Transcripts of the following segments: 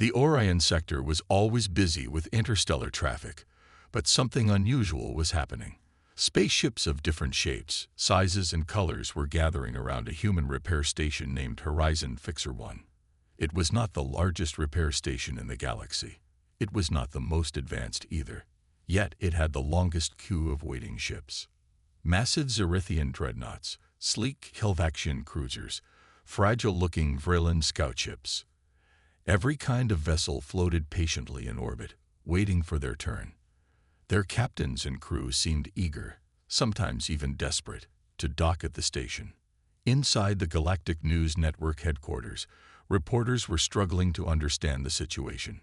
The Orion sector was always busy with interstellar traffic, but something unusual was happening. Spaceships of different shapes, sizes, and colors were gathering around a human repair station named Horizon Fixer 1. It was not the largest repair station in the galaxy. It was not the most advanced either. Yet it had the longest queue of waiting ships. Massive Zerithian dreadnoughts, sleek Helvaxian cruisers, fragile-looking Vrillin scout ships. Every kind of vessel floated patiently in orbit, waiting for their turn. Their captains and crew seemed eager, sometimes even desperate, to dock at the station. Inside the Galactic News Network headquarters, reporters were struggling to understand the situation.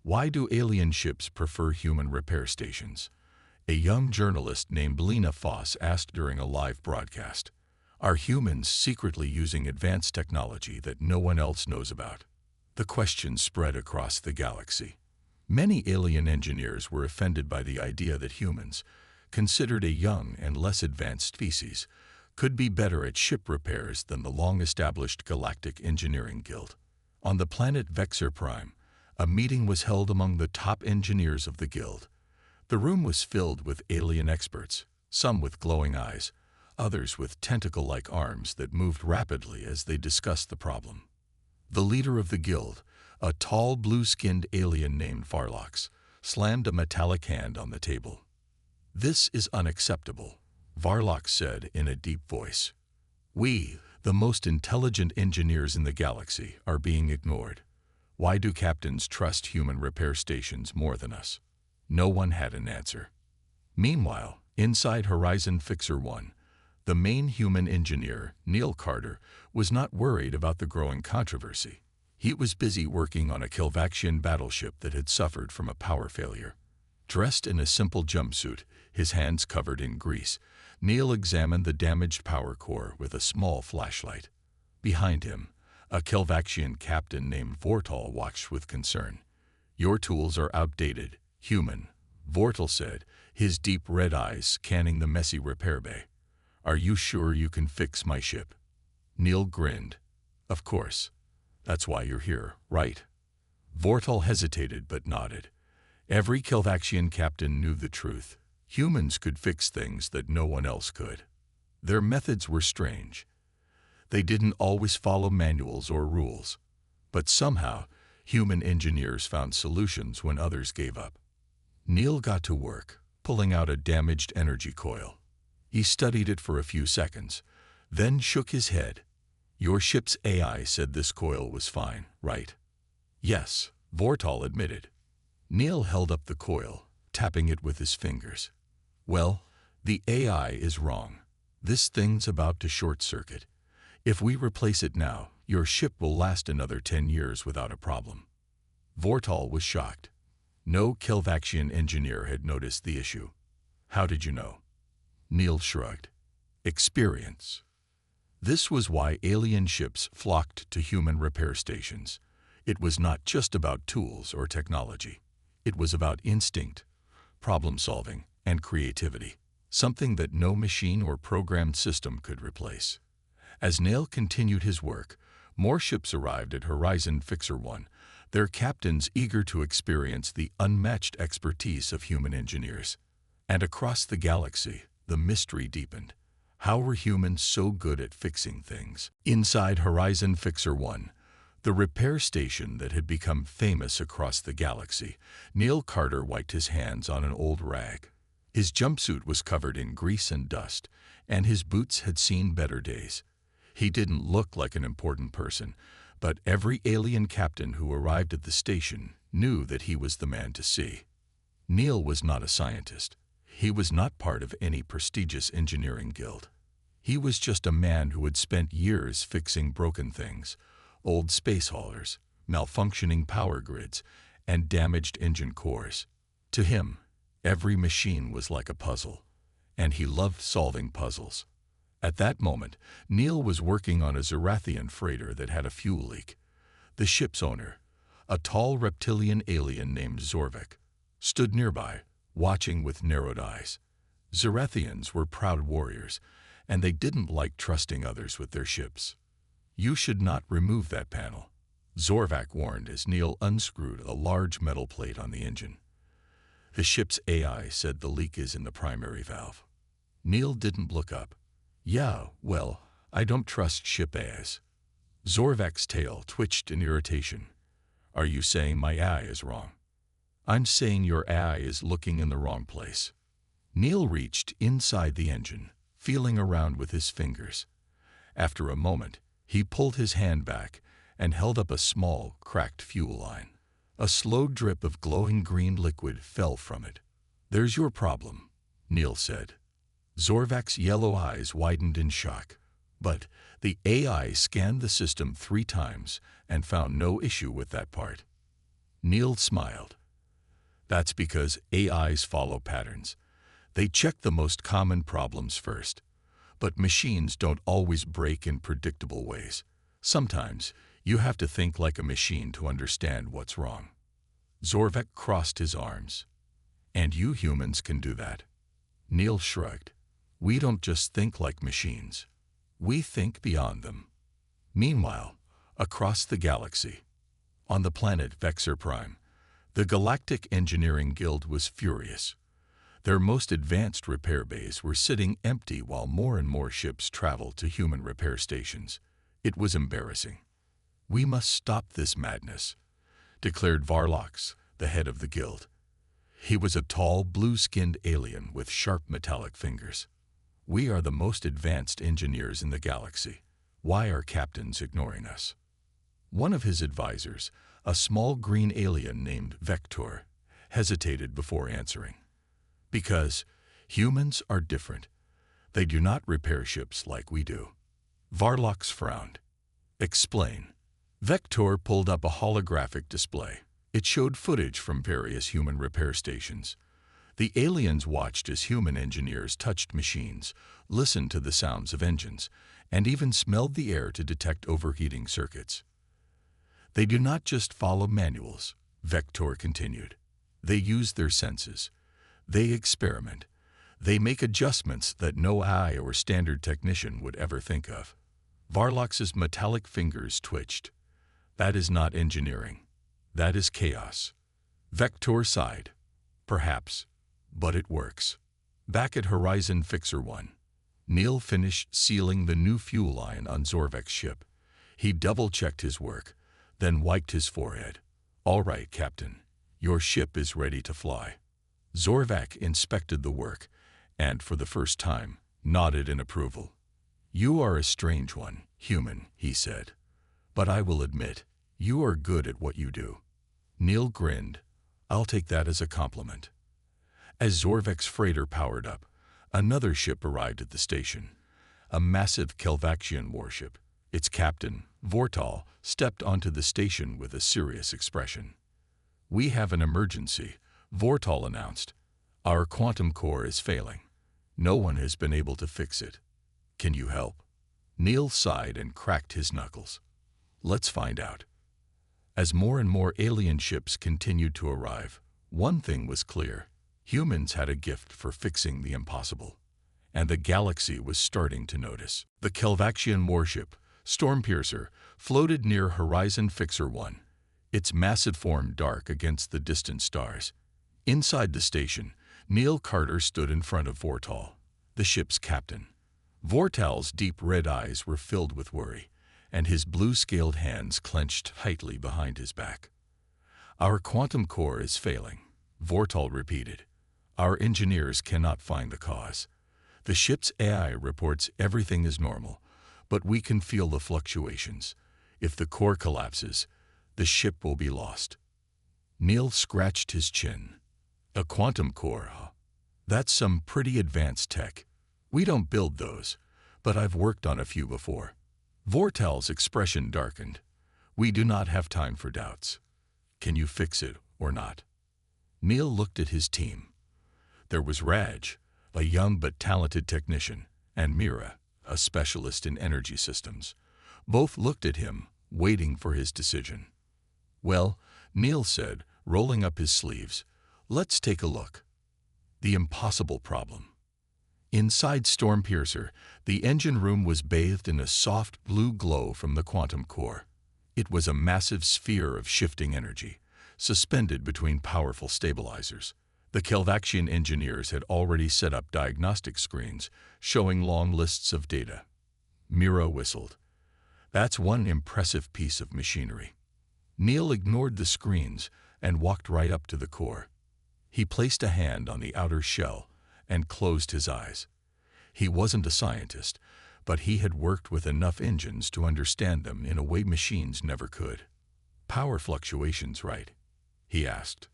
Why do alien ships prefer human repair stations? A young journalist named Lena Foss asked during a live broadcast. Are humans secretly using advanced technology that no one else knows about? The question spread across the galaxy. Many alien engineers were offended by the idea that humans, considered a young and less advanced species, could be better at ship repairs than the long-established Galactic Engineering Guild. On the planet Vexor Prime, a meeting was held among the top engineers of the guild. The room was filled with alien experts, some with glowing eyes, others with tentacle-like arms that moved rapidly as they discussed the problem. The leader of the guild, a tall blue-skinned alien named Varlox, slammed a metallic hand on the table. "This is unacceptable," Varlox said in a deep voice. "We, the most intelligent engineers in the galaxy, are being ignored. Why do captains trust human repair stations more than us?" No one had an answer. Meanwhile, inside Horizon Fixer 1, the main human engineer, Neil Carter, was not worried about the growing controversy. He was busy working on a Helvaxian battleship that had suffered from a power failure. Dressed in a simple jumpsuit, his hands covered in grease, Neil examined the damaged power core with a small flashlight. Behind him, a Helvaxian captain named Vortal watched with concern. "Your tools are outdated, human," Vortal said, his deep red eyes scanning the messy repair bay. "Are you sure you can fix my ship?" Neil grinned. "Of course. That's why you're here, right?" Vortal hesitated but nodded. Every Helvaxian captain knew the truth. Humans could fix things that no one else could. Their methods were strange. They didn't always follow manuals or rules. But somehow, human engineers found solutions when others gave up. Neil got to work, pulling out a damaged energy coil. He studied it for a few seconds, then shook his head. "Your ship's AI said this coil was fine, right?" "Yes," Vortal admitted. Neil held up the coil, tapping it with his fingers. "Well, the AI is wrong. This thing's about to short-circuit. If we replace it now, your ship will last another 10 years without a problem." Vortal was shocked. No Helvaxian engineer had noticed the issue. "How did you know?" Neil shrugged. "Experience." This was why alien ships flocked to human repair stations. It was not just about tools or technology. It was about instinct, problem-solving, and creativity, something that no machine or programmed system could replace. As Neil continued his work, more ships arrived at Horizon Fixer 1, their captains eager to experience the unmatched expertise of human engineers. And across the galaxy, the mystery deepened. How were humans so good at fixing things? Inside Horizon Fixer 1, the repair station that had become famous across the galaxy, Neil Carter wiped his hands on an old rag. His jumpsuit was covered in grease and dust, and his boots had seen better days. He didn't look like an important person, but every alien captain who arrived at the station knew that he was the man to see. Neil was not a scientist. He was not part of any prestigious engineering guild. He was just a man who had spent years fixing broken things, old space haulers, malfunctioning power grids, and damaged engine cores. To him, every machine was like a puzzle, and he loved solving puzzles. At that moment, Neil was working on a Zerathian freighter that had a fuel leak. The ship's owner, a tall reptilian alien named Zorvik, stood nearby, watching with narrowed eyes. Zerathians were proud warriors, and they didn't like trusting others with their ships. "You should not remove that panel," Zorvac warned as Neil unscrewed a large metal plate on the engine. The ship's AI said the leak is in the primary valve. Neil didn't look up. Yeah, well, I don't trust ship AIs. Zorvac's tail twitched in irritation. Are you saying my AI is wrong? I'm saying your AI is looking in the wrong place. Neil reached inside the engine, feeling around with his fingers. After a moment, he pulled his hand back and held up a small, cracked fuel line. A slow drip of glowing green liquid fell from it. There's your problem, Neil said. Zorvac's yellow eyes widened in shock. But the AI scanned the system 3 times and found no issue with that part. Neil smiled. That's because AIs follow patterns. They check the most common problems first. But machines don't always break in predictable ways. Sometimes, you have to think like a machine to understand what's wrong. Zorvac crossed his arms. And you humans can do that. Neil shrugged. We don't just think like machines. We think beyond them. Meanwhile, across the galaxy, on the planet Vexor Prime, the Galactic Engineering Guild was furious. Their most advanced repair bays were sitting empty while more and more ships traveled to human repair stations. It was embarrassing. We must stop this madness, declared Varlox, the head of the guild. He was a tall, blue-skinned alien with sharp metallic fingers. We are the most advanced engineers in the galaxy. Why are captains ignoring us? One of his advisors, a small green alien named Vector, hesitated before answering. Because humans are different. They do not repair ships like we do. Varlox frowned. Explain. Vector pulled up a holographic display. It showed footage from various human repair stations. The aliens watched as human engineers touched machines, listened to the sounds of engines, and even smelled the air to detect overheating circuits. They do not just follow manuals, Vector continued. They use their senses. They experiment. They make adjustments that no AI or standard technician would ever think of. Varlox's metallic fingers twitched. That is not engineering. That is chaos. Vector sighed. Perhaps, but it works. Back at Horizon Fixer 1, Neil finished sealing the new fuel line on Zorvac's ship. He double-checked his work, then wiped his forehead. All right, Captain. Your ship is ready to fly. Zorvac inspected the work, and for the first time, nodded in approval. You are a strange one, human, he said. But I will admit, you are good at what you do. Neil grinned. I'll take that as a compliment. As Zorvac's freighter powered up, another ship arrived at the station. A massive Kelvaxian warship. Its captain, Vortal, stepped onto the station with a serious expression. We have an emergency, Vortal announced. Our quantum core is failing. No one has been able to fix it. Can you help? Neil sighed and cracked his knuckles. Let's find out. As more and more alien ships continued to arrive, one thing was clear. Humans had a gift for fixing the impossible. And the galaxy was starting to notice. The Kelvaxian warship, Stormpiercer, floated near Horizon Fixer 1, its massive form dark against the distant stars. Inside the station, Neil Carter stood in front of Vortal, the ship's captain. Vortal's deep red eyes were filled with worry, and his blue-scaled hands clenched tightly behind his back. Our quantum core is failing, Vortal repeated. Our engineers cannot find the cause. The ship's AI reports everything is normal, but we can feel the fluctuations. If the core collapses, the ship will be lost. Neil scratched his chin. A quantum core, huh? That's some pretty advanced tech. We don't build those, but I've worked on a few before. Vortal's expression darkened. We do not have time for doubts. Can you fix it or not? Neil looked at his team. There was Raj, a young but talented technician, and Mira, a specialist in energy systems. Both looked at him, waiting for his decision. Well, Neil said, rolling up his sleeves, let's take a look. The impossible problem. Inside Stormpiercer, the engine room was bathed in a soft blue glow from the quantum core. It was a massive sphere of shifting energy, suspended between powerful stabilizers. The Kelvaxian engineers had already set up diagnostic screens, showing long lists of data. Mira whistled. That's one impressive piece of machinery. Neil ignored the screens and walked right up to the core. He placed a hand on the outer shell and closed his eyes. He wasn't a scientist, but he had worked with enough engines to understand them in a way machines never could. Power fluctuations, right? He asked.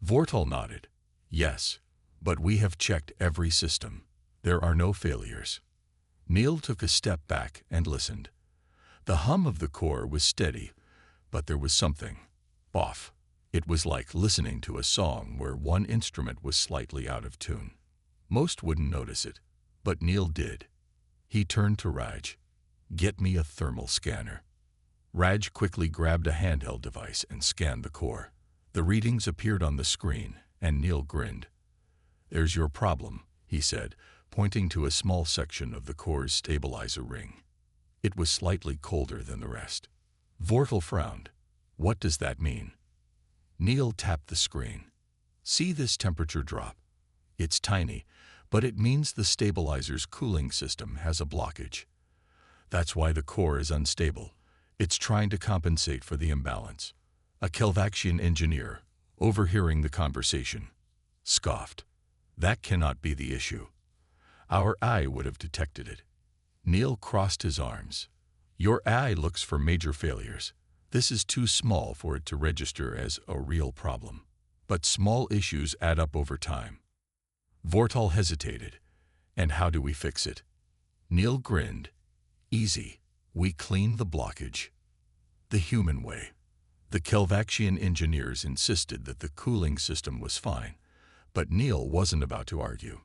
Vortal nodded. Yes, but we have checked every system. There are no failures. Neil took a step back and listened. The hum of the core was steady, but there was something off. It was like listening to a song where one instrument was slightly out of tune. Most wouldn't notice it, but Neil did. He turned to Raj. Get me a thermal scanner. Raj quickly grabbed a handheld device and scanned the core. The readings appeared on the screen, and Neil grinned. There's your problem, he said, pointing to a small section of the core's stabilizer ring. It was slightly colder than the rest. Vortal frowned. What does that mean? Neil tapped the screen. See this temperature drop? It's tiny, but it means the stabilizer's cooling system has a blockage. That's why the core is unstable. It's trying to compensate for the imbalance. A Kelvaxian engineer, overhearing the conversation, scoffed. That cannot be the issue. Our eye would have detected it. Neil crossed his arms. Your eye looks for major failures. This is too small for it to register as a real problem. But small issues add up over time. Vortal hesitated. And how do we fix it? Neil grinned. Easy. We clean the blockage. The human way. The Kelvaxian engineers insisted that the cooling system was fine, but Neil wasn't about to argue.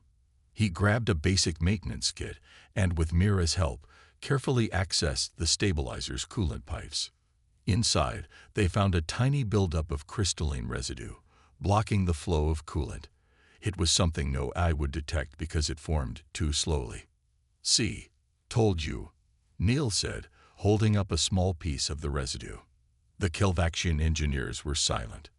He grabbed a basic maintenance kit and, with Mira's help, carefully accessed the stabilizer's coolant pipes. Inside, they found a tiny buildup of crystalline residue, blocking the flow of coolant. It was something no eye would detect because it formed too slowly. See, told you, Neil said, holding up a small piece of the residue. The Kelvaxian engineers were silent.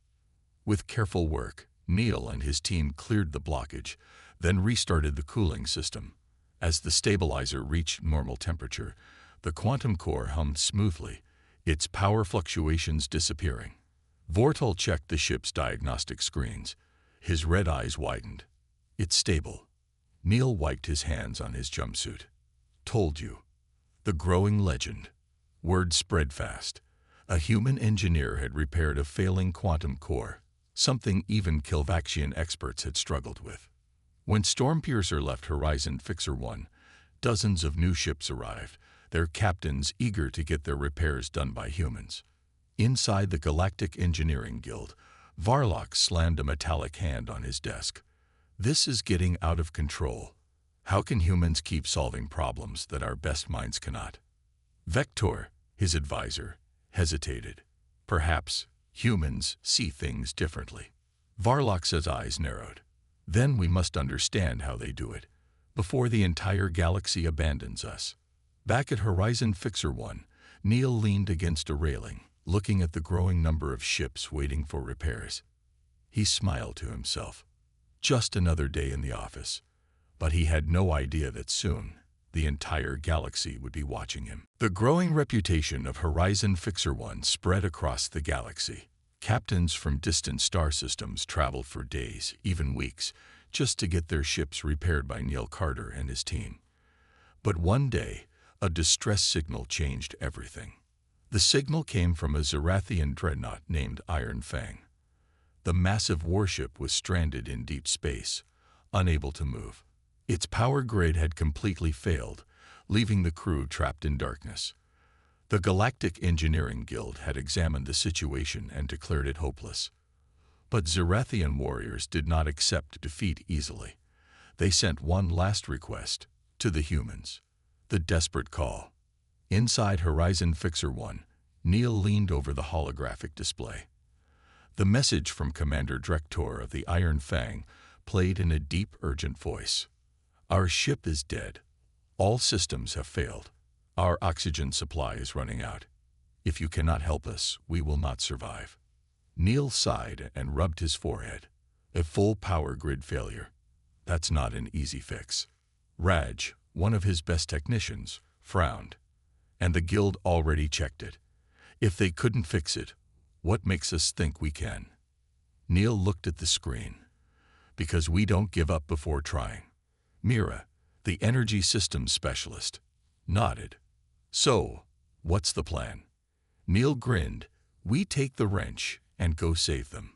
With careful work, Neil and his team cleared the blockage, then restarted the cooling system. As the stabilizer reached normal temperature, the quantum core hummed smoothly, its power fluctuations disappearing. Vortal checked the ship's diagnostic screens. His red eyes widened. It's stable. Neil wiped his hands on his jumpsuit. Told you. The growing legend. Word spread fast. A human engineer had repaired a failing quantum core, something even Kelvaxian experts had struggled with. When Stormpiercer left Horizon Fixer 1, dozens of new ships arrived, their captains eager to get their repairs done by humans. Inside the Galactic Engineering Guild, Varlock slammed a metallic hand on his desk. This is getting out of control. How can humans keep solving problems that our best minds cannot? Vector, his advisor, hesitated. Perhaps humans see things differently. Varlock's eyes narrowed. Then we must understand how they do it, before the entire galaxy abandons us. Back at Horizon Fixer 1, Neil leaned against a railing, looking at the growing number of ships waiting for repairs. He smiled to himself. Just another day in the office. But he had no idea that soon, the entire galaxy would be watching him. The growing reputation of Horizon Fixer 1 spread across the galaxy. Captains from distant star systems traveled for days, even weeks, just to get their ships repaired by Neil Carter and his team. But one day, a distress signal changed everything. The signal came from a Zerathian dreadnought named Iron Fang. The massive warship was stranded in deep space, unable to move. Its power grid had completely failed, leaving the crew trapped in darkness. The Galactic Engineering Guild had examined the situation and declared it hopeless. But Zerathian warriors did not accept defeat easily. They sent one last request to the humans. The desperate call. Inside Horizon Fixer 1, Neil leaned over the holographic display. The message from Commander Drektor of the Iron Fang played in a deep, urgent voice. Our ship is dead. All systems have failed. Our oxygen supply is running out. If you cannot help us, we will not survive. Neil sighed and rubbed his forehead. A full power grid failure. That's not an easy fix. Raj, one of his best technicians, frowned. And the guild already checked it. If they couldn't fix it, what makes us think we can? Neil looked at the screen. Because we don't give up before trying. Mira, the energy systems specialist, nodded. So, what's the plan? Neil grinned. We take the wrench and go save them.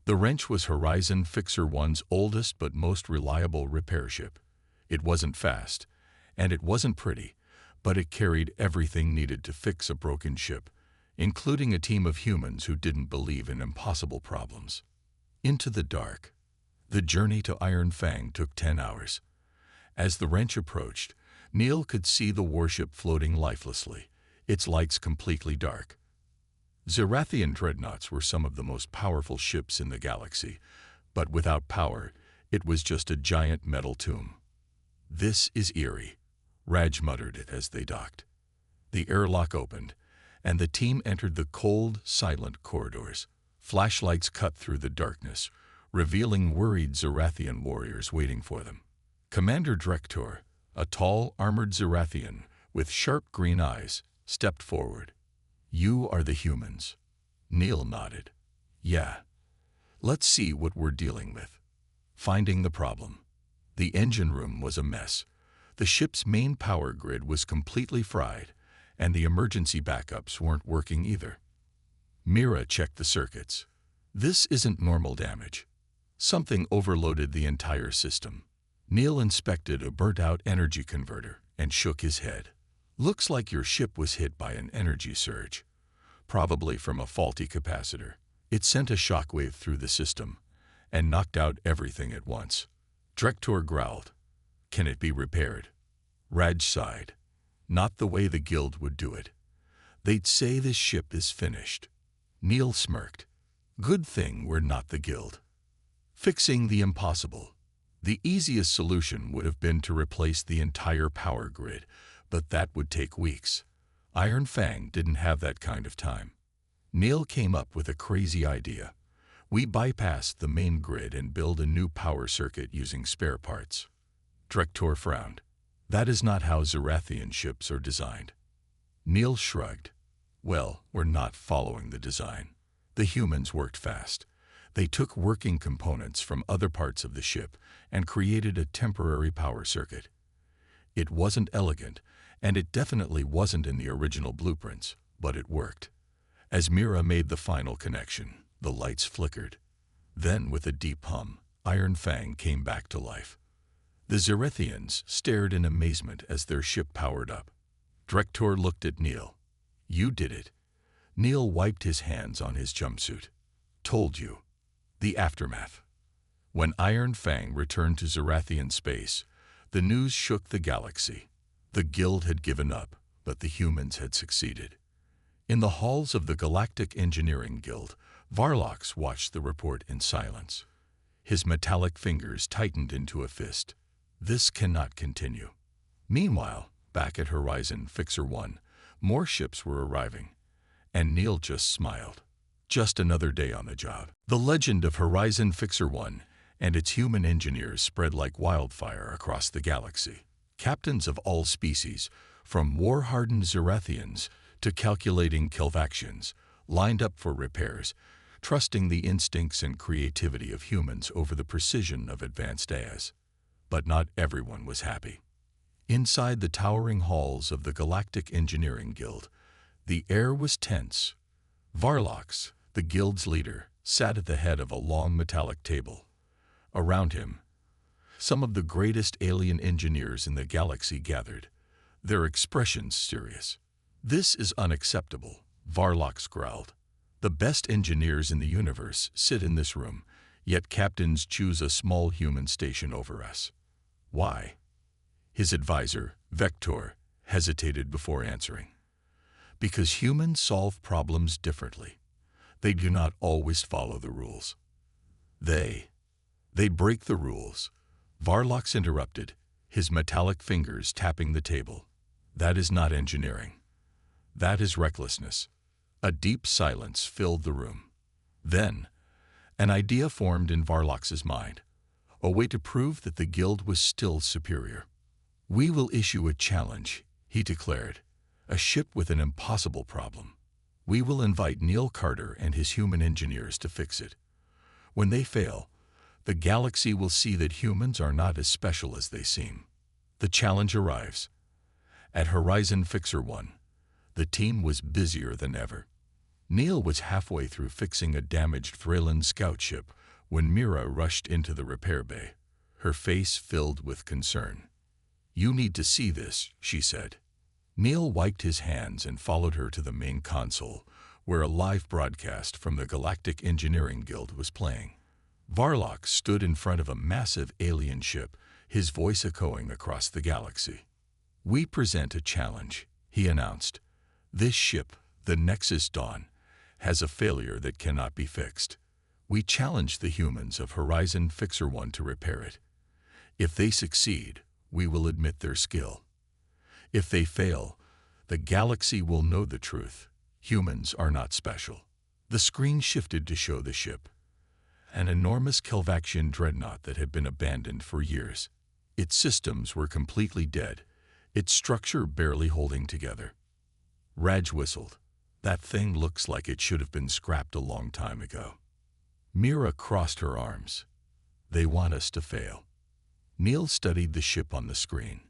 The wrench was Horizon Fixer 1's oldest but most reliable repair ship. It wasn't fast, and it wasn't pretty, but it carried everything needed to fix a broken ship, including a team of humans who didn't believe in impossible problems. Into the dark. The journey to Iron Fang took 10 hours. As the wrench approached, Neil could see the warship floating lifelessly, its lights completely dark. Zerathian dreadnoughts were some of the most powerful ships in the galaxy, but without power, it was just a giant metal tomb. This is eerie, Raj muttered it as they docked. The airlock opened, and the team entered the cold, silent corridors. Flashlights cut through the darkness, revealing worried Zerathian warriors waiting for them. Commander Drektor, a tall, armored Zerathian with sharp green eyes, stepped forward. You are the humans. Neil nodded. Yeah. Let's see what we're dealing with. Finding the problem. The engine room was a mess. The ship's main power grid was completely fried, and the emergency backups weren't working either. Mira checked the circuits. This isn't normal damage. Something overloaded the entire system. Neil inspected a burnt-out energy converter and shook his head. Looks like your ship was hit by an energy surge, probably from a faulty capacitor. It sent a shockwave through the system and knocked out everything at once. Drektor growled. Can it be repaired? Raj sighed. Not the way the guild would do it. They'd say this ship is finished. Neil smirked. Good thing we're not the guild. Fixing the impossible. The easiest solution would have been to replace the entire power grid, but that would take weeks. Iron Fang didn't have that kind of time. Neil came up with a crazy idea. We bypass the main grid and build a new power circuit using spare parts. Drektor frowned. That is not how Zerathian ships are designed. Neil shrugged. Well, we're not following the design. The humans worked fast. They took working components from other parts of the ship and created a temporary power circuit. It wasn't elegant, and it definitely wasn't in the original blueprints, but it worked. As Mira made the final connection, the lights flickered. Then, with a deep hum, Iron Fang came back to life. The Zerathians stared in amazement as their ship powered up. Drektor looked at Neil. You did it. Neil wiped his hands on his jumpsuit. Told you. The aftermath. When Iron Fang returned to Zerathian space, the news shook the galaxy. The guild had given up, but the humans had succeeded. In the halls of the Galactic Engineering Guild, Varlox watched the report in silence. His metallic fingers tightened into a fist. This cannot continue. Meanwhile, back at Horizon Fixer 1, more ships were arriving, and Neil just smiled. Just another day on the job. The legend of Horizon Fixer 1 and its human engineers spread like wildfire across the galaxy. Captains of all species, from war-hardened Zerathians to calculating Kelvaxians, lined up for repairs, trusting the instincts and creativity of humans over the precision of advanced AIs. But not everyone was happy. Inside the towering halls of the Galactic Engineering Guild, the air was tense. Varlox, the guild's leader, sat at the head of a long metallic table. Around him, some of the greatest alien engineers in the galaxy gathered, their expressions serious. This is unacceptable, Varlox growled. The best engineers in the universe sit in this room, yet captains choose a small human station over us. Why? His advisor, Vector, hesitated before answering. Because humans solve problems differently. They do not always follow the rules. They break the rules. Varlox interrupted, his metallic fingers tapping the table. That is not engineering. That is recklessness. A deep silence filled the room. Then, an idea formed in Varlox's mind, a way to prove that the guild was still superior. "We will issue a challenge," he declared, "a ship with an impossible problem. We will invite Neil Carter and his human engineers to fix it. When they fail, the galaxy will see that humans are not as special as they seem." The challenge arrives. At Horizon Fixer 1, the team was busier than ever. Neil was halfway through fixing a damaged Thralan scout ship when Mira rushed into the repair bay, her face filled with concern. "You need to see this," she said. Neil wiped his hands and followed her to the main console, where a live broadcast from the Galactic Engineering Guild was playing. Varlox stood in front of a massive alien ship, his voice echoing across the galaxy. "We present a challenge," he announced. "This ship, the Nexus Dawn, has a failure that cannot be fixed. We challenge the humans of Horizon Fixer 1 to repair it. If they succeed, we will admit their skill. If they fail, the galaxy will know the truth. Humans are not special." The screen shifted to show the ship, an enormous Kelvaxian dreadnought that had been abandoned for years. Its systems were completely dead, its structure barely holding together. Raj whistled. "That thing looks like it should have been scrapped a long time ago." Mira crossed her arms. "They want us to fail." Neil studied the ship on the screen.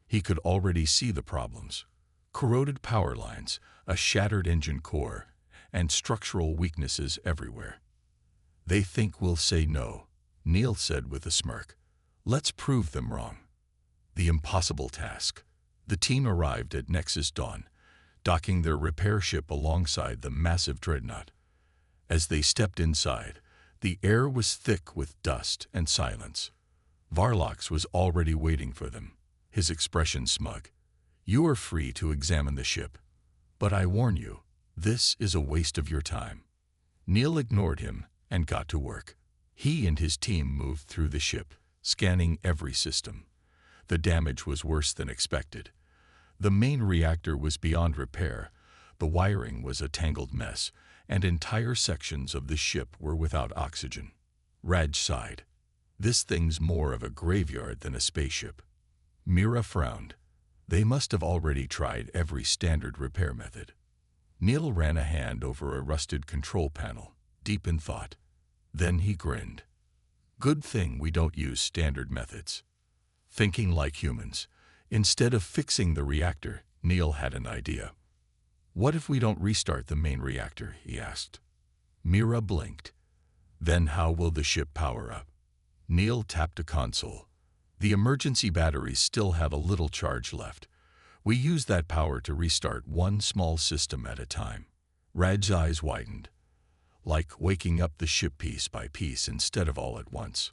He could already see the problems: corroded power lines, a shattered engine core, and structural weaknesses everywhere. "They think we'll say no," Neil said with a smirk. "Let's prove them wrong." The impossible task. The team arrived at Nexus Dawn, docking their repair ship alongside the massive dreadnought. As they stepped inside, the air was thick with dust and silence. Varlox was already waiting for them, his expression smug. "You are free to examine the ship, but I warn you, this is a waste of your time." Neil ignored him and got to work. He and his team moved through the ship, scanning every system. The damage was worse than expected. The main reactor was beyond repair, the wiring was a tangled mess, and entire sections of the ship were without oxygen. Raj sighed. "This thing's more of a graveyard than a spaceship." Mira frowned. They must have already tried every standard repair method. Neil ran a hand over a rusted control panel, deep in thought. Then he grinned. "Good thing we don't use standard methods." Thinking like humans, instead of fixing the reactor, Neil had an idea. "What if we don't restart the main reactor?" he asked. Mira blinked. "Then how will the ship power up?" Neil tapped a console. "The emergency batteries still have a little charge left. We use that power to restart one small system at a time." Raj's eyes widened. "Like waking up the ship piece by piece instead of all at once."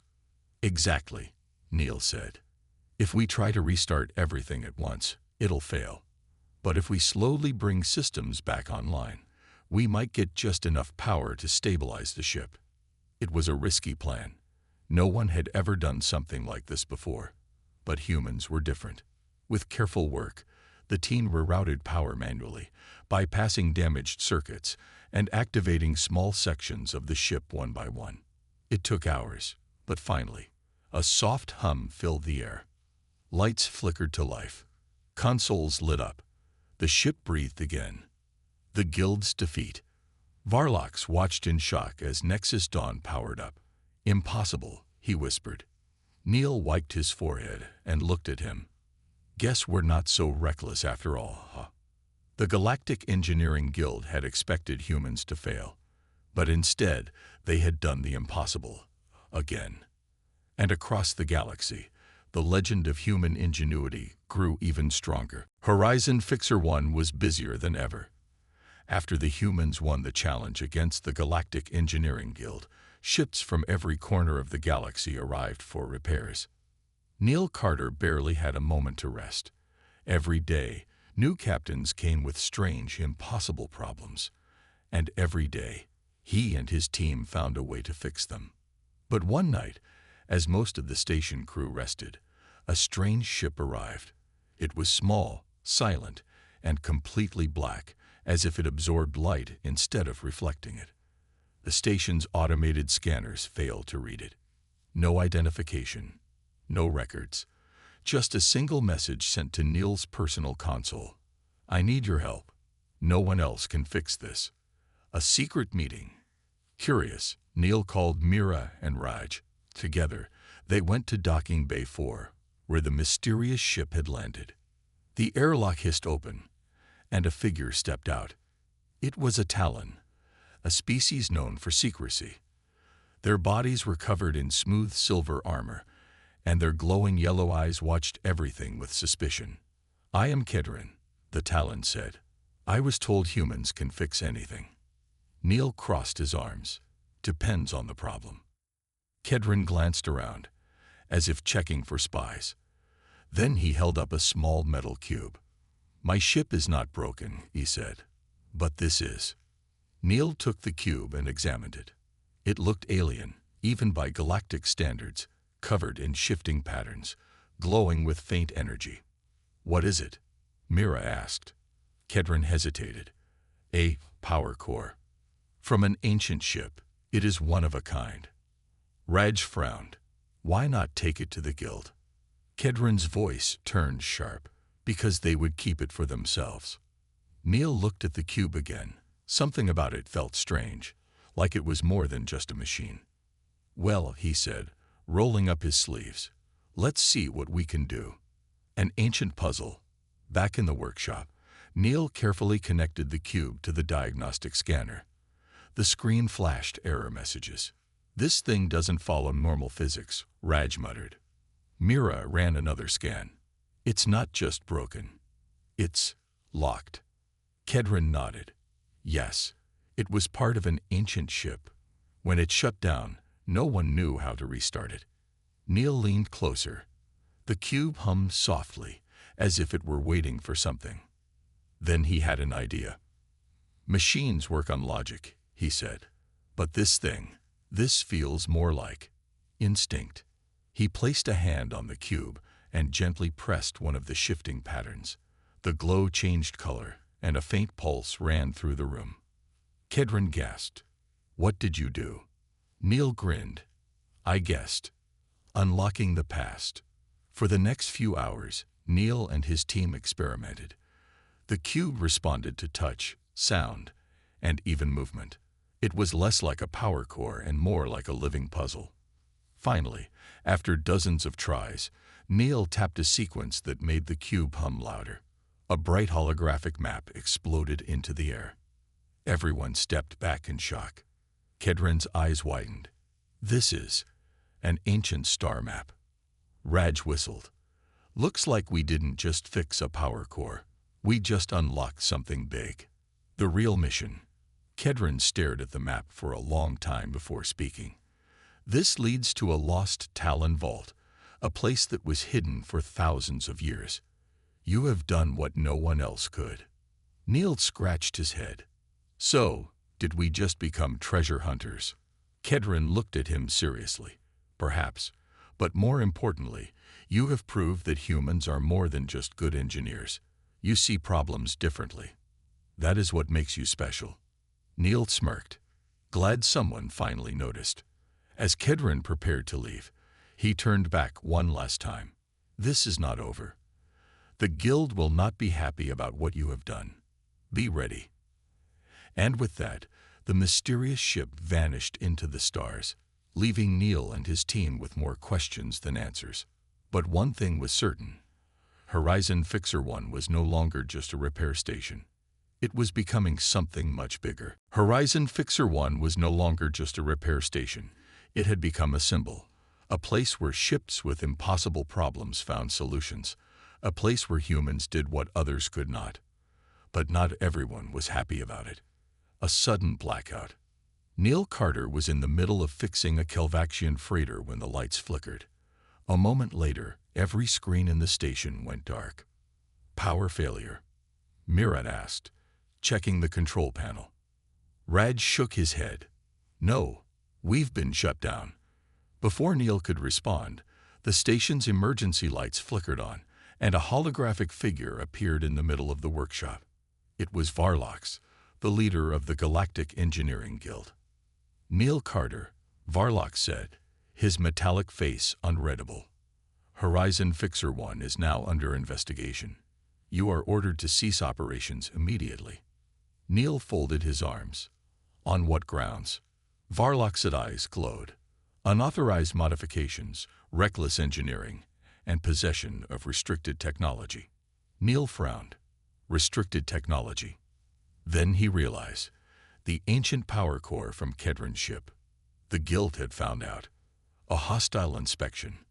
"Exactly," Neil said. "If we try to restart everything at once, it'll fail. But if we slowly bring systems back online, we might get just enough power to stabilize the ship." It was a risky plan. No one had ever done something like this before. But humans were different. With careful work, the team rerouted power manually, bypassing damaged circuits and activating small sections of the ship one by one. It took hours, but finally, a soft hum filled the air. Lights flickered to life. Consoles lit up. The ship breathed again. The guild's defeat. Varlox watched in shock as Nexus Dawn powered up. "Impossible," he whispered. Neil wiped his forehead and looked at him. "Guess we're not so reckless after all, huh?" The Galactic Engineering Guild had expected humans to fail, but instead they had done the impossible again. And across the galaxy, the legend of human ingenuity grew even stronger. Horizon Fixer 1 was busier than ever. After the humans won the challenge against the Galactic Engineering Guild, ships from every corner of the galaxy arrived for repairs. Neil Carter barely had a moment to rest. Every day, new captains came with strange, impossible problems. And every day, he and his team found a way to fix them. But one night, as most of the station crew rested, a strange ship arrived. It was small, silent, and completely black, as if it absorbed light instead of reflecting it. The station's automated scanners failed to read it. No identification, no records, just a single message sent to Neil's personal console. I need your help. No one else can fix this. A secret meeting. Curious, Neil called Mira and Raj. Together, they went to Docking Bay 4, where the mysterious ship had landed. The airlock hissed open, and a figure stepped out. It was a Talon, a species known for secrecy. Their bodies were covered in smooth silver armor, and their glowing yellow eyes watched everything with suspicion. I am Kedron, the Talon said. I was told humans can fix anything. Neil crossed his arms. Depends on the problem. Kedron glanced around, as if checking for spies. Then he held up a small metal cube. My ship is not broken, he said, but this is. Neil took the cube and examined it. It looked alien, even by galactic standards, covered in shifting patterns, glowing with faint energy. What is it? Mira asked. Kedron hesitated. A power core. From an ancient ship, it is one of a kind. Raj frowned. Why not take it to the guild? Kedron's voice turned sharp, because they would keep it for themselves. Neil looked at the cube again. Something about it felt strange, like it was more than just a machine. Well, he said, rolling up his sleeves, let's see what we can do. An ancient puzzle. Back in the workshop, Neil carefully connected the cube to the diagnostic scanner. The screen flashed error messages. This thing doesn't follow normal physics, Raj muttered. Mira ran another scan. It's not just broken. It's locked. Kedron nodded. Yes, it was part of an ancient ship. When it shut down, no one knew how to restart it. Neil leaned closer. The cube hummed softly, as if it were waiting for something. Then he had an idea. Machines work on logic, he said. But this feels more like instinct. He placed a hand on the cube and gently pressed one of the shifting patterns. The glow changed color, and a faint pulse ran through the room. Kedron gasped. What did you do? Neil grinned. I guessed. Unlocking the past. For the next few hours, Neil and his team experimented. The cube responded to touch, sound, and even movement. It was less like a power core and more like a living puzzle. Finally, after dozens of tries, Neil tapped a sequence that made the cube hum louder. A bright holographic map exploded into the air. Everyone stepped back in shock. Kedron's eyes widened. This is an ancient star map. Raj whistled. Looks like we didn't just fix a power core. We just unlocked something big. The real mission. Kedron stared at the map for a long time before speaking. This leads to a lost Talon vault, a place that was hidden for thousands of years. You have done what no one else could. Neil scratched his head. So, did we just become treasure hunters? Kedron looked at him seriously. Perhaps, but more importantly, you have proved that humans are more than just good engineers. You see problems differently. That is what makes you special. Neil smirked, glad someone finally noticed. As Kedron prepared to leave, he turned back one last time. This is not over. The guild will not be happy about what you have done. Be ready. And with that, the mysterious ship vanished into the stars, leaving Neil and his team with more questions than answers. But one thing was certain. Horizon Fixer 1 was no longer just a repair station. It was becoming something much bigger. Horizon Fixer 1 was no longer just a repair station. It had become a symbol, a place where ships with impossible problems found solutions, a place where humans did what others could not. But not everyone was happy about it. A sudden blackout. Neil Carter was in the middle of fixing a Kelvaxian freighter when the lights flickered. A moment later, every screen in the station went dark. Power failure. Mira asked, checking the control panel. Raj shook his head. No, we've been shut down. Before Neil could respond, the station's emergency lights flickered on, and a holographic figure appeared in the middle of the workshop. It was Varlox, the leader of the Galactic Engineering Guild. "Neil Carter," Varlox said, his metallic face unreadable. "Horizon Fixer 1 is now under investigation. You are ordered to cease operations immediately." Neil folded his arms. "On what grounds?" Varlox's eyes glowed. "Unauthorized modifications, reckless engineering, and possession of restricted technology." Neil frowned. Restricted technology. Then he realized. The ancient power core from Kedron's ship. The Guild had found out. A hostile inspection.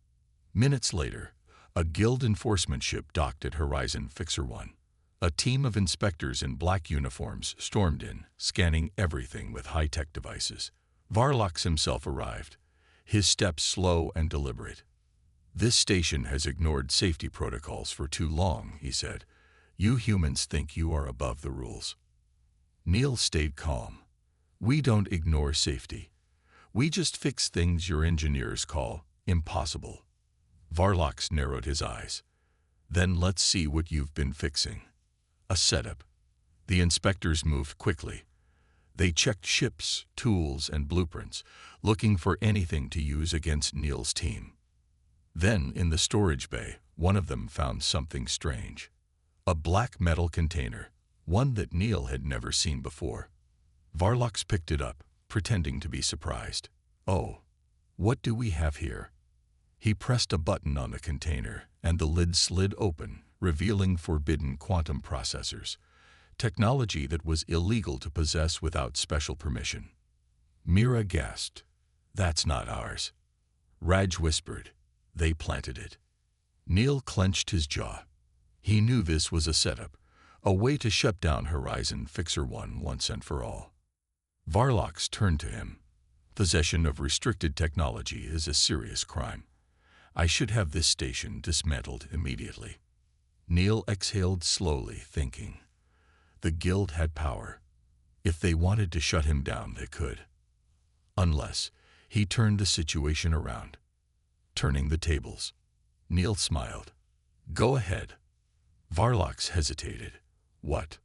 Minutes later, a Guild enforcement ship docked at Horizon Fixer 1. A team of inspectors in black uniforms stormed in, scanning everything with high-tech devices. Varlox himself arrived, his steps slow and deliberate. "This station has ignored safety protocols for too long," he said. "You humans think you are above the rules." Neil stayed calm. "We don't ignore safety. We just fix things your engineers call impossible." Varlox narrowed his eyes. "Then let's see what you've been fixing." A setup. The inspectors moved quickly. They checked ships, tools, and blueprints, looking for anything to use against Neil's team. Then, in the storage bay, one of them found something strange. A black metal container, one that Neil had never seen before. Varlox picked it up, pretending to be surprised. "Oh, what do we have here?" He pressed a button on the container, and the lid slid open, revealing forbidden quantum processors, technology that was illegal to possess without special permission. Mira gasped. "That's not ours." Raj whispered. "They planted it." Neil clenched his jaw. He knew this was a setup, a way to shut down Horizon Fixer 1 once and for all. Varlox turned to him. "Possession of restricted technology is a serious crime. I should have this station dismantled immediately." Neil exhaled slowly, thinking. The Guild had power. If they wanted to shut him down, they could. Unless he turned the situation around. Turning the tables. Neil smiled. "Go ahead." Varlox hesitated. "What?"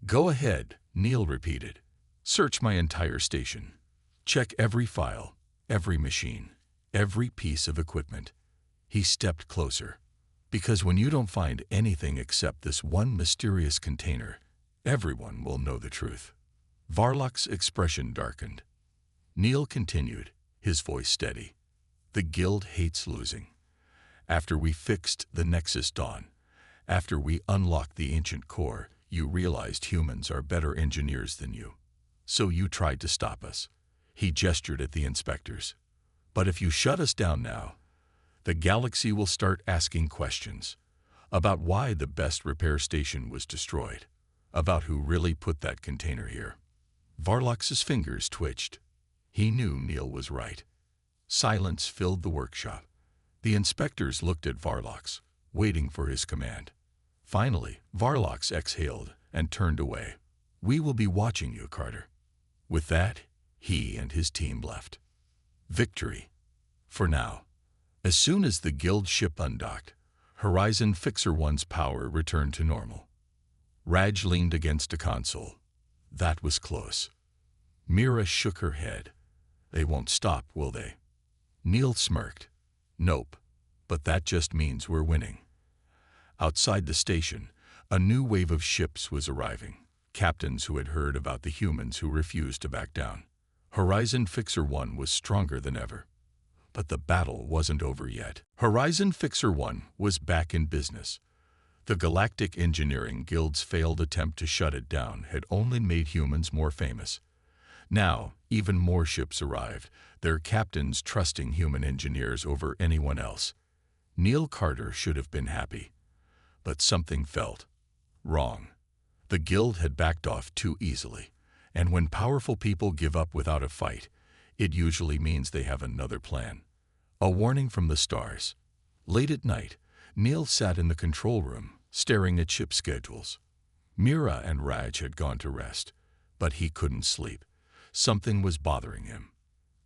"Go ahead," Neil repeated. "Search my entire station. Check every file, every machine, every piece of equipment." He stepped closer. "Because when you don't find anything except this one mysterious container, everyone will know the truth." Varlox's expression darkened. Neil continued, his voice steady. "The Guild hates losing. After we fixed the Nexus Dawn, after we unlocked the ancient core, you realized humans are better engineers than you. So you tried to stop us." He gestured at the inspectors. "But if you shut us down now, the galaxy will start asking questions about why the best repair station was destroyed, about who really put that container here." Varlox's fingers twitched. He knew Neil was right. Silence filled the workshop. The inspectors looked at Varlox, waiting for his command. Finally, Varlox exhaled and turned away. "We will be watching you, Carter." With that, he and his team left. Victory. For now. As soon as the Guild ship undocked, Horizon Fixer 1's power returned to normal. Raj leaned against a console. That was close. Mira shook her head. "They won't stop, will they?" Neil smirked. "Nope, but that just means we're winning." Outside the station, a new wave of ships was arriving, captains who had heard about the humans who refused to back down. Horizon Fixer 1 was stronger than ever. But the battle wasn't over yet. Horizon Fixer 1 was back in business. The Galactic Engineering Guild's failed attempt to shut it down had only made humans more famous. Now, even more ships arrived, their captains trusting human engineers over anyone else. Neil Carter should have been happy. But something felt wrong. The Guild had backed off too easily, and when powerful people give up without a fight, it usually means they have another plan. A warning from the stars. Late at night, Neil sat in the control room, staring at ship schedules. Mira and Raj had gone to rest, but he couldn't sleep. Something was bothering him.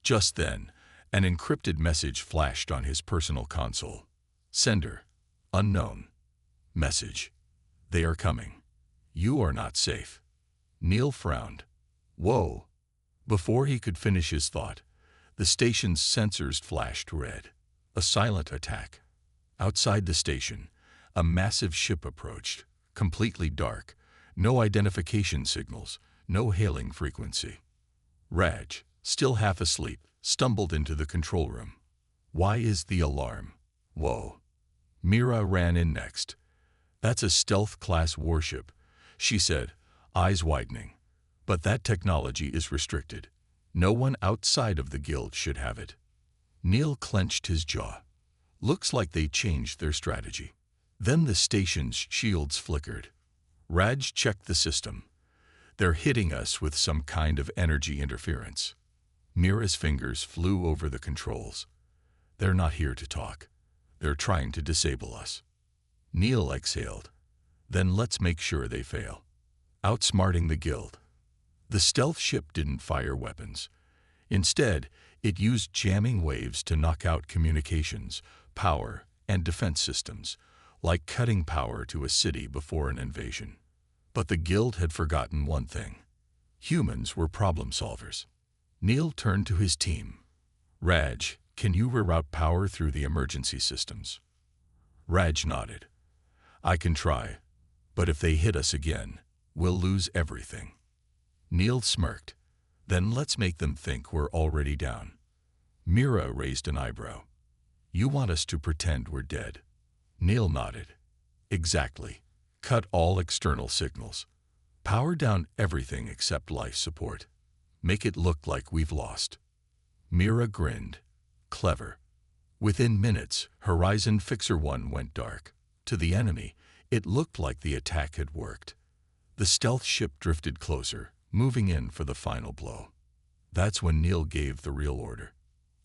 Just then, an encrypted message flashed on his personal console. Sender: unknown. Message: they are coming. You are not safe. Neil frowned. Whoa! Before he could finish his thought, the station's sensors flashed red. A silent attack. Outside the station, a massive ship approached, completely dark, no identification signals, no hailing frequency. Raj, still half asleep, stumbled into the control room. Why is the alarm? Whoa. Mira ran in next. That's a stealth-class warship, she said, eyes widening. But that technology is restricted. No one outside of the guild should have it. Neil clenched his jaw. Looks like they changed their strategy. Then the station's shields flickered. Raj checked the system. They're hitting us with some kind of energy interference. Mira's fingers flew over the controls. They're not here to talk. They're trying to disable us. Neil exhaled. Then let's make sure they fail. Outsmarting the guild. The stealth ship didn't fire weapons. Instead, it used jamming waves to knock out communications, power, and defense systems, like cutting power to a city before an invasion. But the guild had forgotten one thing. Humans were problem solvers. Neil turned to his team. Raj, can you reroute power through the emergency systems? Raj nodded. I can try, but if they hit us again, we'll lose everything. Neil smirked. Then let's make them think we're already down. Mira raised an eyebrow. You want us to pretend we're dead? Neil nodded. Exactly. Cut all external signals. Power down everything except life support. Make it look like we've lost. Mira grinned. Clever. Within minutes, Horizon Fixer 1 went dark. To the enemy, it looked like the attack had worked. The stealth ship drifted closer, moving in for the final blow. That's when Neil gave the real order.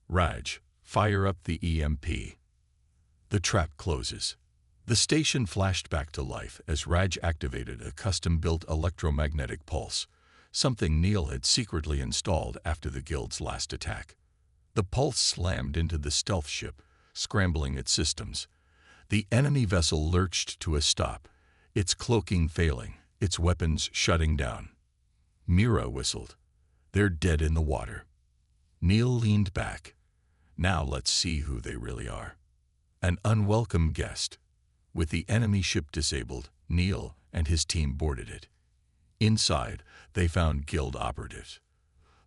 Raj, fire up the EMP. The trap closes. The station flashed back to life as Raj activated a custom-built electromagnetic pulse, something Neil had secretly installed after the guild's last attack. The pulse slammed into the stealth ship, scrambling its systems. The enemy vessel lurched to a stop, its cloaking failing, its weapons shutting down. Mira whistled. They're dead in the water. Neil leaned back. Now let's see who they really are. An unwelcome guest. With the enemy ship disabled, Neil and his team boarded it. Inside, they found guild operatives,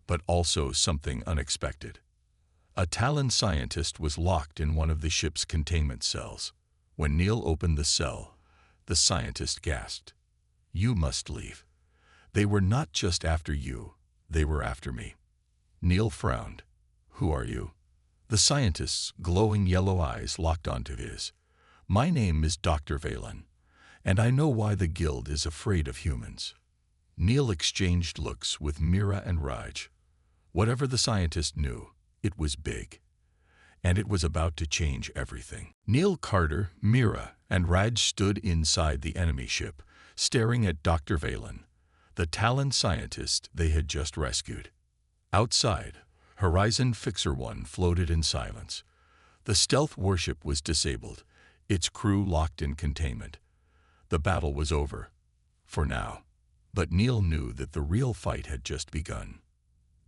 but also something unexpected. A Talon scientist was locked in one of the ship's containment cells. When Neil opened the cell, the scientist gasped. You must leave. They were not just after you, they were after me. Neil frowned. Who are you? The scientist's glowing yellow eyes locked onto his. My name is Dr. Valen, and I know why the guild is afraid of humans. Neil exchanged looks with Mira and Raj. Whatever the scientist knew, it was big, and it was about to change everything. Neil, Carter, Mira, and Raj stood inside the enemy ship, staring at Dr. Valen, the Talon scientist they had just rescued. Outside, Horizon Fixer 1 floated in silence. The stealth warship was disabled, its crew locked in containment. The battle was over, for now. But Neil knew that the real fight had just begun.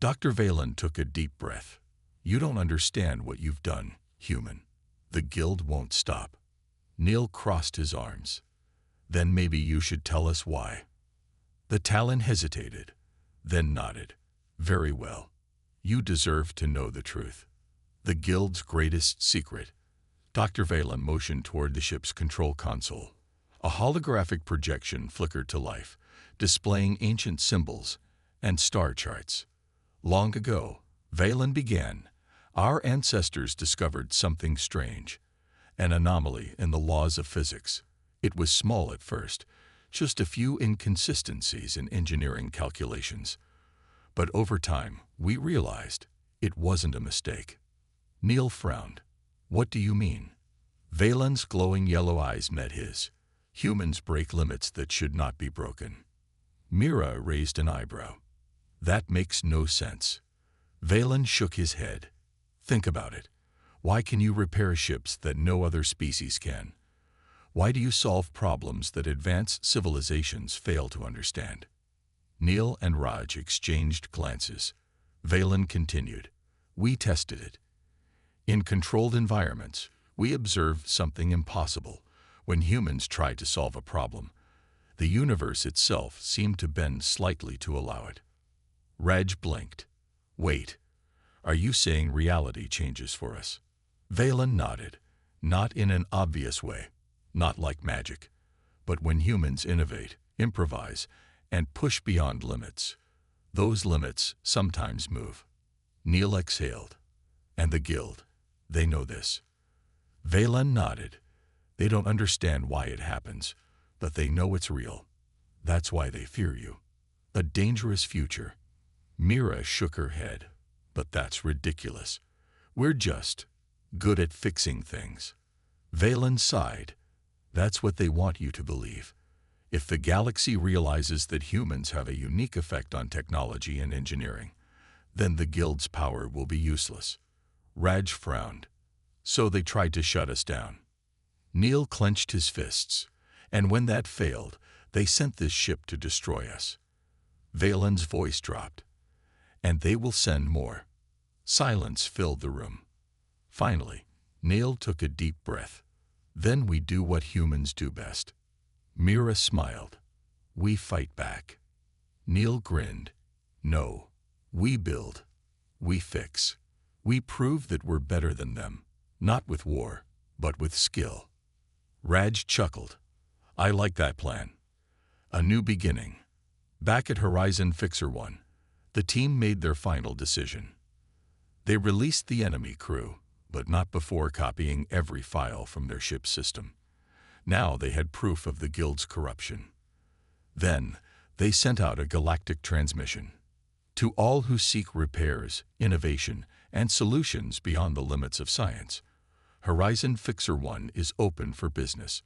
Dr. Valen took a deep breath. You don't understand what you've done, human. The guild won't stop. Neil crossed his arms. Then maybe you should tell us why. The Talon hesitated, then nodded. Very well. You deserve to know the truth. The guild's greatest secret. Dr. Valen motioned toward the ship's control console. A holographic projection flickered to life, displaying ancient symbols and star charts. Long ago, Valen began, our ancestors discovered something strange, an anomaly in the laws of physics. It was small at first, just a few inconsistencies in engineering calculations. But over time, we realized it wasn't a mistake. Neil frowned. What do you mean? Valen's glowing yellow eyes met his. Humans break limits that should not be broken. Mira raised an eyebrow. That makes no sense. Valen shook his head. Think about it. Why can you repair ships that no other species can? Why do you solve problems that advanced civilizations fail to understand? Neil and Raj exchanged glances. Valen continued. We tested it. In controlled environments, we observed something impossible. When humans tried to solve a problem, the universe itself seemed to bend slightly to allow it. Raj blinked. Wait, are you saying reality changes for us? Valen nodded. Not in an obvious way, not like magic, but when humans innovate, improvise, and push beyond limits, those limits sometimes move. Neil exhaled. And the guild, they know this. Valen nodded. They don't understand why it happens, but they know it's real. That's why they fear you. A dangerous future. Mira shook her head. But that's ridiculous. We're just good at fixing things. Valen sighed. That's what they want you to believe. If the galaxy realizes that humans have a unique effect on technology and engineering, then the guild's power will be useless. Raj frowned. So they tried to shut us down. Neil clenched his fists, and when that failed, they sent this ship to destroy us. Valen's voice dropped. And they will send more. Silence filled the room. Finally, Neil took a deep breath. Then we do what humans do best. Mira smiled. We fight back. Neil grinned. No, we build. We fix. We prove that we're better than them, not with war, but with skill. Raj chuckled. I like that plan. A new beginning. Back at Horizon Fixer 1, the team made their final decision. They released the enemy crew, but not before copying every file from their ship's system. Now they had proof of the guild's corruption. Then, they sent out a galactic transmission. To all who seek repairs, innovation, and solutions beyond the limits of science, Horizon Fixer 1 is open for business,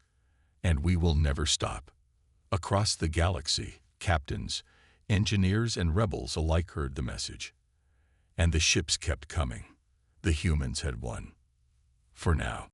and we will never stop. Across the galaxy, captains, engineers, and rebels alike heard the message. And the ships kept coming. The humans had won. For now.